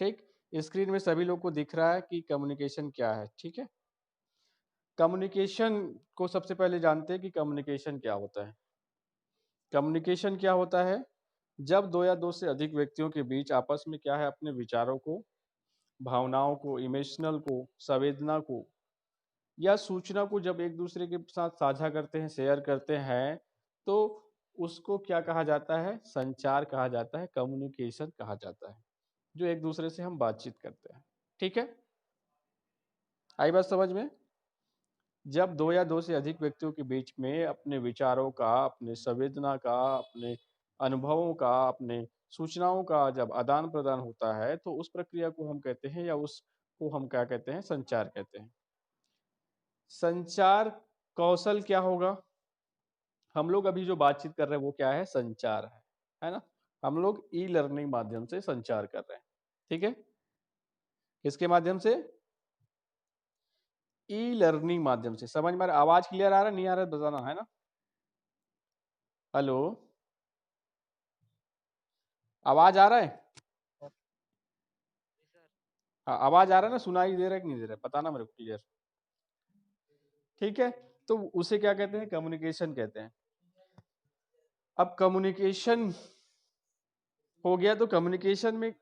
ठीक, स्क्रीन में सभी लोग को दिख रहा है कि कम्युनिकेशन क्या है। ठीक है, कम्युनिकेशन को सबसे पहले जानते हैं कि कम्युनिकेशन क्या होता है। कम्युनिकेशन क्या होता है? जब दो या दो से अधिक व्यक्तियों के बीच आपस में क्या है, अपने विचारों को, भावनाओं को, इमोशनल को, संवेदना को या सूचना को जब एक दूसरे के साथ साझा करते हैं, शेयर करते हैं, तो उसको क्या कहा जाता है? संचार कहा जाता है, कम्युनिकेशन कहा जाता है, जो एक दूसरे से हम बातचीत करते हैं। ठीक है, आई बात समझ में? जब दो या दो से अधिक व्यक्तियों के बीच में अपने विचारों का, अपने संवेदना का, अपने अनुभवों का, अपने सूचनाओं का जब आदान प्रदान होता है, तो उस प्रक्रिया को हम कहते हैं, या उसको हम क्या कहते हैं? संचार कहते हैं। संचार कौशल क्या होगा? हम लोग अभी जो बातचीत कर रहे हैं वो क्या है? संचार है ना? हम लोग ई लर्निंग माध्यम से संचार कर रहे हैं। ठीक है, किसके माध्यम से? ई लर्निंग माध्यम से। समझ में आवाज क्लियर आ रहा है, नहीं आ रहा है बताना, है ना? हेलो, आवाज आ रहा है? हाँ, आवाज आ रहा है ना? सुनाई दे रहा है कि नहीं दे रहा है? बताना मेरे को क्लियर। ठीक है, तो उसे क्या कहते हैं? कम्युनिकेशन कहते हैं। अब कम्युनिकेशन हो गया, तो कम्युनिकेशन में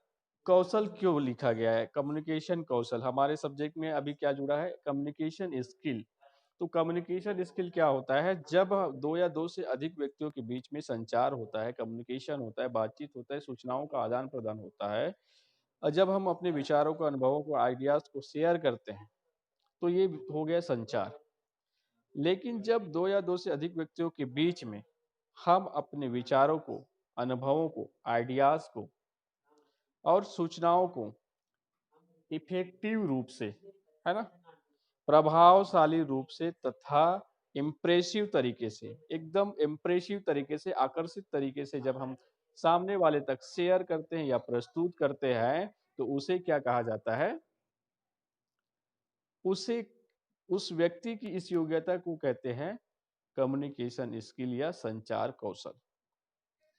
कौशल क्यों लिखा गया है? कम्युनिकेशन कौशल हमारे सब्जेक्ट में अभी क्या जुड़ा है? Communication skill. तो कम्युनिकेशन स्किल क्या होता है? जब दो या दो से अधिक व्यक्तियों के बीच में संचार होता है, कम्युनिकेशन होता है, बातचीत होता है, सूचनाओं का आदान प्रदान होता है, और जब हम अपने विचारों को, अनुभवों को, आइडियाज को शेयर करते हैं, तो ये हो गया संचार। लेकिन जब दो या दो से अधिक व्यक्तियों के बीच में हम अपने विचारों को, अनुभवों को, आइडियाज को और सूचनाओं को इफेक्टिव रूप से, है ना, प्रभावशाली रूप से तथा इम्प्रेसिव तरीके से, एकदम इम्प्रेसिव तरीके से, आकर्षित तरीके से जब हम सामने वाले तक शेयर करते हैं या प्रस्तुत करते हैं, तो उसे क्या कहा जाता है? उसे, उस व्यक्ति की इस योग्यता को कहते हैं कम्युनिकेशन स्किल या संचार कौशल।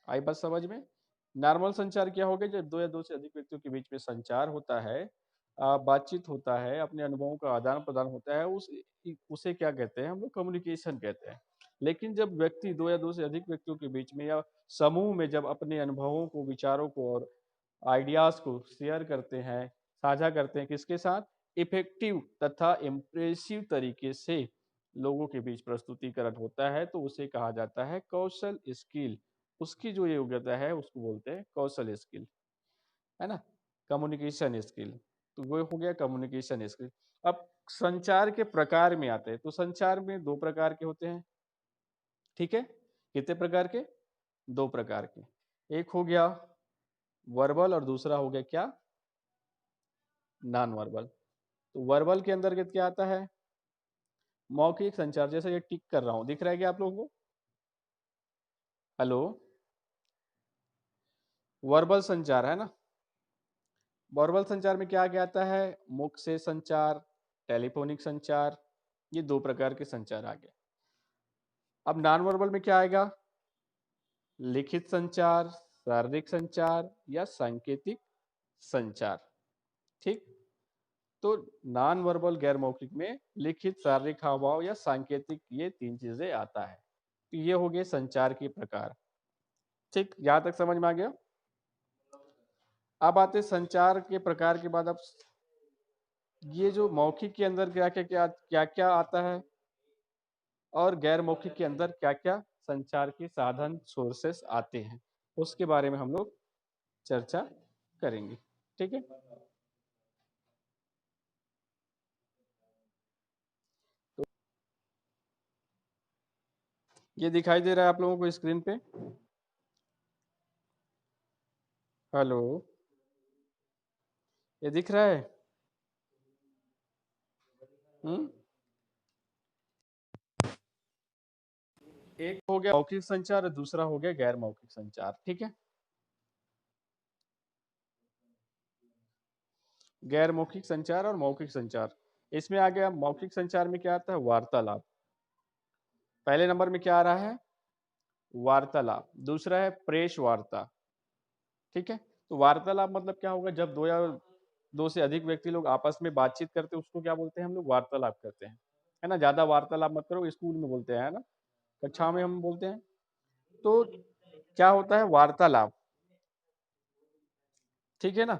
आई बात समझ में? नॉर्मल संचार क्या हो गया? जब दो या दो से अधिक व्यक्तियों के बीच में संचार होता है, बातचीत होता है, अपने अनुभवों का आदान प्रदान होता है, उसे क्या कहते हैं? हम लोग कम्युनिकेशन कहते हैं। लेकिन जब व्यक्ति, दो या दो से अधिक व्यक्तियों के बीच में या समूह में जब अपने अनुभवों को, विचारों को और आइडियाज को शेयर करते हैं, साझा करते हैं, किसके साथ? इफेक्टिव तथा इम्प्रेसिव तरीके से लोगों के बीच प्रस्तुतिकरण होता है, तो उसे कहा जाता है कौशल स्किल। उसकी जो योग्यता है उसको बोलते हैं कौशल स्किल, है ना, कम्युनिकेशन स्किल। तो वो हो गया कम्युनिकेशन स्किल। अब संचार के प्रकार में आते हैं, तो संचार में दो प्रकार के होते हैं। ठीक है, कितने प्रकार के? दो प्रकार के। एक हो गया वर्बल और दूसरा हो गया क्या? Non verbal. तो वर्बल के अंतर्गत क्या आता है? मौखिक संचार। जैसे ये टिक कर रहा हूं, दिख रहा है क्या आप लोगों को? हेलो, वर्बल संचार है ना। वर्बल संचार में क्या क्या आता है? मुख से संचार, टेलीफोनिक संचार, ये दो प्रकार के संचार आ गए। अब नॉन वर्बल में क्या आएगा? लिखित संचार, शारीरिक संचार या सांकेतिक संचार। ठीक, तो नॉन वर्बल गैर मौखिक में लिखित, शारीरिक हाव भाव या सांकेतिक, ये तीन चीजें आता है। तो ये हो गए संचार के प्रकार। ठीक, यहां तक समझ में आ गया? अब आते संचार के प्रकार के बाद, अब ये जो मौखिक के अंदर क्या क्या आता है और गैर मौखिक के अंदर क्या क्या संचार के साधन, सोर्सेस आते हैं, उसके बारे में हम लोग चर्चा करेंगे। ठीक है, तो ये दिखाई दे रहा है आप लोगों को स्क्रीन पे? हेलो, ये दिख रहा है? हम्म, एक हो गया मौखिक संचार और दूसरा हो गया गैर मौखिक संचार। ठीक है, गैर मौखिक संचार और मौखिक संचार। इसमें आ गया मौखिक संचार में क्या आता है? वार्तालाप। पहले नंबर में क्या आ रहा है? वार्तालाप। दूसरा है प्रेस वार्ता। ठीक है, तो वार्तालाप मतलब क्या होगा? जब दो या दो से अधिक व्यक्ति लोग आपस में बातचीत करते हैं उसको क्या बोलते हैं हम लोग वार्तालाप करते हैं, है ना। ज्यादा वार्तालाप मत करो, स्कूल में बोलते हैं, है ना, कक्षा में हम बोलते हैं। तो क्या होता है वार्तालाप, ठीक है ना।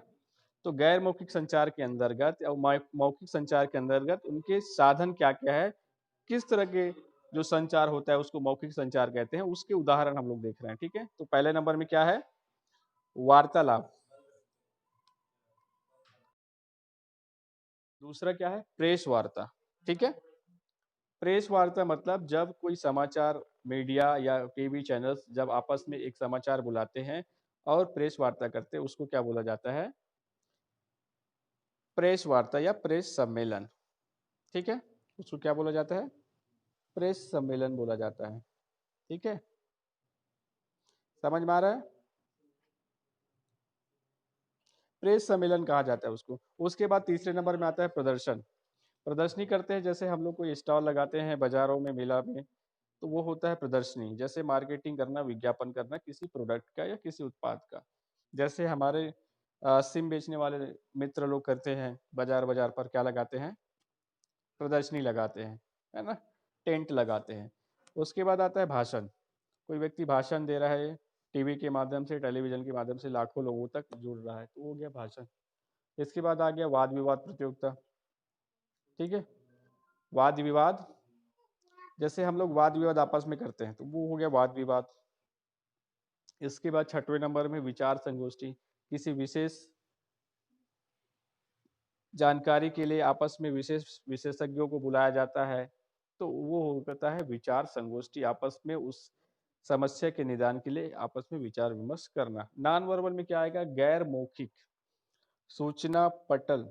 तो गैर मौखिक संचार के अंतर्गत या मौखिक संचार के अंतर्गत उनके साधन क्या क्या है, किस तरह के जो संचार होता है उसको मौखिक संचार कहते हैं, उसके उदाहरण हम लोग देख रहे हैं, ठीक है। तो पहले नंबर में क्या है, वार्तालाप। दूसरा क्या है, प्रेस वार्ता, ठीक है। प्रेस वार्ता मतलब जब कोई समाचार मीडिया या टीवी चैनल्स जब आपस में एक समाचार बुलाते हैं और प्रेस वार्ता करते हैं, उसको क्या बोला जाता है, प्रेस वार्ता या प्रेस सम्मेलन, ठीक है। उसको क्या बोला जाता है, प्रेस सम्मेलन बोला जाता है, ठीक है। समझ में आ रहा है, प्रेस सम्मेलन कहा जाता है उसको। उसके बाद तीसरे नंबर में आता है प्रदर्शन। प्रदर्शनी करते हैं, जैसे हम लोग कोई स्टॉल लगाते हैं बाजारों में, मेला में, तो वो होता है प्रदर्शनी। जैसे मार्केटिंग करना, विज्ञापन करना किसी प्रोडक्ट का या किसी उत्पाद का। जैसे हमारे सिम बेचने वाले मित्र लोग करते हैं, बाजार बाजार पर क्या लगाते हैं, प्रदर्शनी लगाते हैं, है ना, टेंट लगाते हैं। उसके बाद आता है भाषण। कोई व्यक्ति भाषण दे रहा है, टीवी के माध्यम से, टेलीविजन के माध्यम से लाखों लोगों तक जुड़ रहा है, तो वो हो गया भाषण। इसके बाद आ गया वाद विवाद प्रतियोगिता, ठीक है। वाद विवाद, जैसे हम लोग वाद विवाद आपस में करते हैं, तो वो हो गया वाद विवाद। इसके बाद छठवें नंबर में विचार संगोष्ठी। किसी विशेष जानकारी के लिए आपस में विशेष विशेषज्ञों को बुलाया जाता है, तो वो होता है विचार संगोष्ठी। आपस में उस समस्या के निदान के लिए आपस में विचार विमर्श करना। नॉन वर्बल में क्या आएगा, गैर मौखिक सूचना पटल।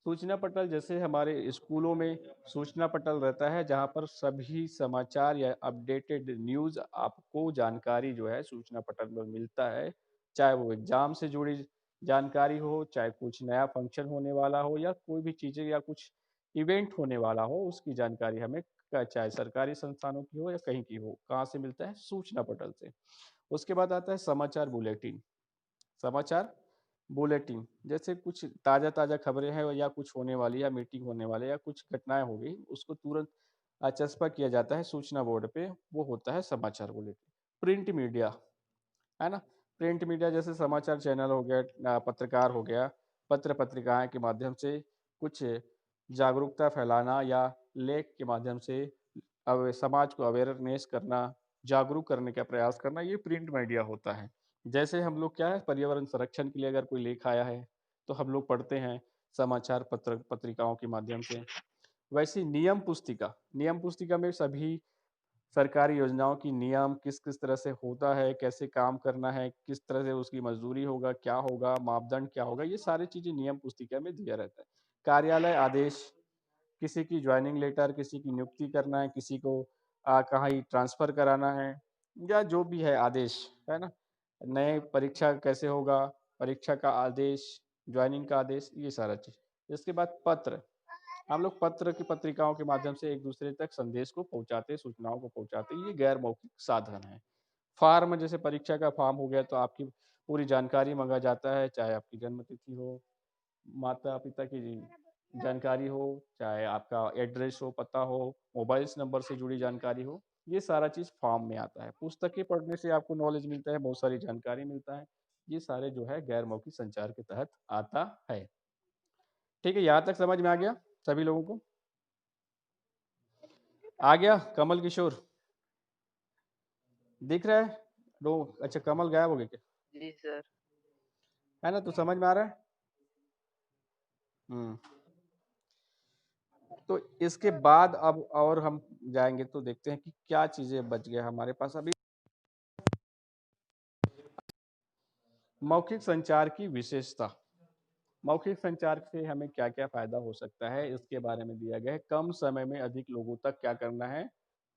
सूचना पटल जैसे हमारे स्कूलों में सूचना पटल रहता है, जहाँ पर सभी समाचार या अपडेटेड न्यूज़ आपको जानकारी जो है सूचना पटल पर मिलता है। चाहे वो एग्जाम से जुड़ी जानकारी हो, चाहे कुछ नया फंक्शन होने वाला हो, या कोई भी चीज़ें या कुछ इवेंट होने वाला हो, उसकी जानकारी हमें चाहे सरकारी संस्थानों की हो या कहीं की हो, कहाँ से मिलता है, सूचना पटल से। उसके बाद आता है समाचार बुलेटिन। समाचार बुलेटिन जैसे कुछ ताज़ा ताज़ा खबरें हैं या कुछ होने वाली या मीटिंग होने वाले या कुछ घटनाएं हो गई, उसको तुरंत चस्पा किया जाता है सूचना बोर्ड पे, वो होता है समाचार बुलेटिन। प्रिंट मीडिया, है ना। प्रिंट मीडिया जैसे समाचार चैनल हो गया, पत्रकार हो गया, पत्र पत्रिकाएं के माध्यम से कुछ जागरूकता फैलाना या लेख के माध्यम से समाज को अवेयरनेस करना, जागरूक करने का प्रयास करना, ये प्रिंट मीडिया होता है। जैसे हम लोग क्या है, पर्यावरण संरक्षण के लिए अगर कोई लेख आया है तो हम लोग पढ़ते हैं समाचार पत्र पत्रिकाओं के माध्यम से। वैसे नियम पुस्तिका, नियम पुस्तिका में सभी सरकारी योजनाओं की नियम किस किस तरह से होता है, कैसे काम करना है, किस तरह से उसकी मजदूरी होगा, क्या होगा, मापदंड क्या होगा, ये सारी चीजें नियम पुस्तिका में दिया रहता है। कार्यालय आदेश, किसी की ज्वाइनिंग लेटर, किसी की नियुक्ति करना है, किसी को कहीं ट्रांसफर कराना है, या जो भी है आदेश, है ना। नए परीक्षा कैसे होगा, परीक्षा का आदेश, ज्वाइनिंग का आदेश, ये सारा चीज। इसके बाद पत्र, हम लोग पत्र की पत्रिकाओं के माध्यम से एक दूसरे तक संदेश को पहुंचाते, सूचनाओं को पहुंचाते, ये गैर मौखिक साधन है। फॉर्म, जैसे परीक्षा का फॉर्म हो गया, तो आपकी पूरी जानकारी मांगा जाता है, चाहे आपकी जन्म तिथि हो, माता पिता की जानकारी हो, चाहे आपका एड्रेस हो, पता हो, मोबाइल नंबर से जुड़ी जानकारी हो, ये सारा चीज फॉर्म में आता है। पुस्तकें पढ़ने से आपको नॉलेज मिलता है, बहुत सारी जानकारी मिलता है, ये सारे जो है गैर मौखिक संचार के तहत आता है। ठीक है, यहाँ तक समझ में आ गया सभी लोगों को? आ गया कमल किशोर, दिख रहा है? दो, अच्छा कमल गायब हो गए क्या? जी सर। है ना, तो समझ में आ रहा है। हम्म। तो इसके बाद अब और हम जाएंगे तो देखते हैं कि क्या चीजें बच गया हमारे पास अभी। मौखिक संचार की विशेषता, मौखिक संचार से हमें क्या क्या फायदा हो सकता है, इसके बारे में दिया गया है। कम समय में अधिक लोगों तक क्या करना है,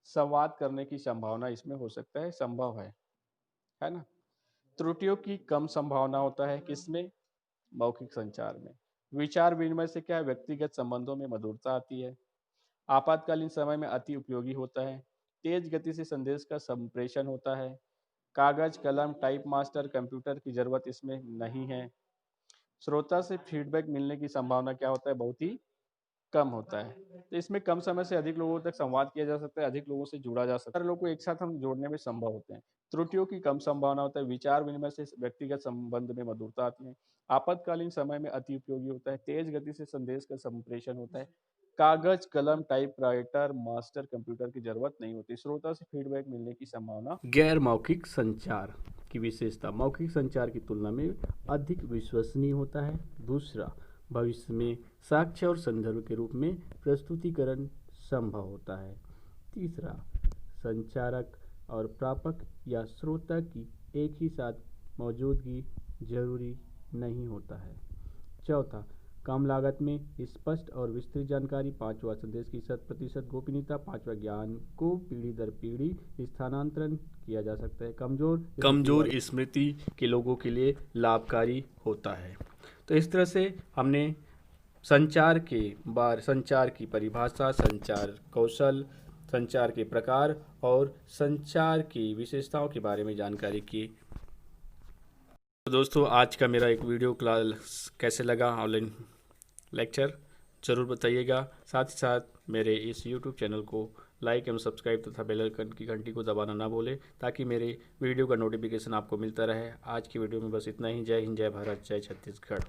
संवाद करने की संभावना इसमें हो सकता है, संभव है ना। त्रुटियों की कम संभावना होता है किसमें, मौखिक संचार में। विचार विनिमय से क्या है, व्यक्तिगत संबंधों में मधुरता आती है। आपातकालीन समय में अति उपयोगी होता है। तेज गति से संदेश का संप्रेषण होता है। कागज कलम टाइप मास्टर कंप्यूटर की जरूरत इसमें नहीं है। श्रोता से फीडबैक मिलने की संभावना क्या होता है, बहुत ही कम होता है। तो इसमें कम समय से अधिक लोगों तक संवाद किया जा सकता है, अधिक लोगों से जुड़ा जा सकता है, लोगों को एक साथ हम जोड़ने में संभव होते हैं। त्रुटियों की कम संभावना होता है, विचार विनिमय से व्यक्तिगत संबंध में मधुरता आती है। आपातकालीन समय में अति उपयोगी होता है, तेज गति से संदेश का संप्रेषण होता है। कागज, कलम, टाइपराइटर, मास्टर कंप्यूटर की जरूरत नहीं होती। श्रोता से फीडबैक मिलने की संभावना। गैर मौखिक संचार की विशेषता मौखिक संचार की तुलना में अधिक विश्वसनीय होता है। दूसरा, भविष्य में साक्ष्य और संदर्भ के रूप में प्रस्तुतिकरण संभव होता है। तीसरा, संचारक और प्रापक या श्रोता की एक ही साथ मौजूदगी जरूरी नहीं होता है। चौथा, कम लागत में स्पष्ट और विस्तृत जानकारी। पांचवा, संदेश की 100% गोपनीयता। पांचवा, ज्ञान को पीढ़ी दर पीढ़ी स्थानांतरण किया जा सकता है। कमजोर स्मृति के लोगों के लिए लाभकारी होता है। तो इस तरह से हमने संचार की परिभाषा, संचार कौशल, संचार के प्रकार और संचार की विशेषताओं के बारे में जानकारी की। तो दोस्तों, आज का मेरा एक वीडियो क्लास कैसे लगा, ऑनलाइन लेक्चर, ज़रूर बताइएगा। साथ ही साथ मेरे इस यूट्यूब चैनल को लाइक एवं सब्सक्राइब तथा बेल आइकन की घंटी को दबाना ना भूलें, ताकि मेरे वीडियो का नोटिफिकेशन आपको मिलता रहे। आज की वीडियो में बस इतना ही। जय हिंद, जय भारत, जय छत्तीसगढ़।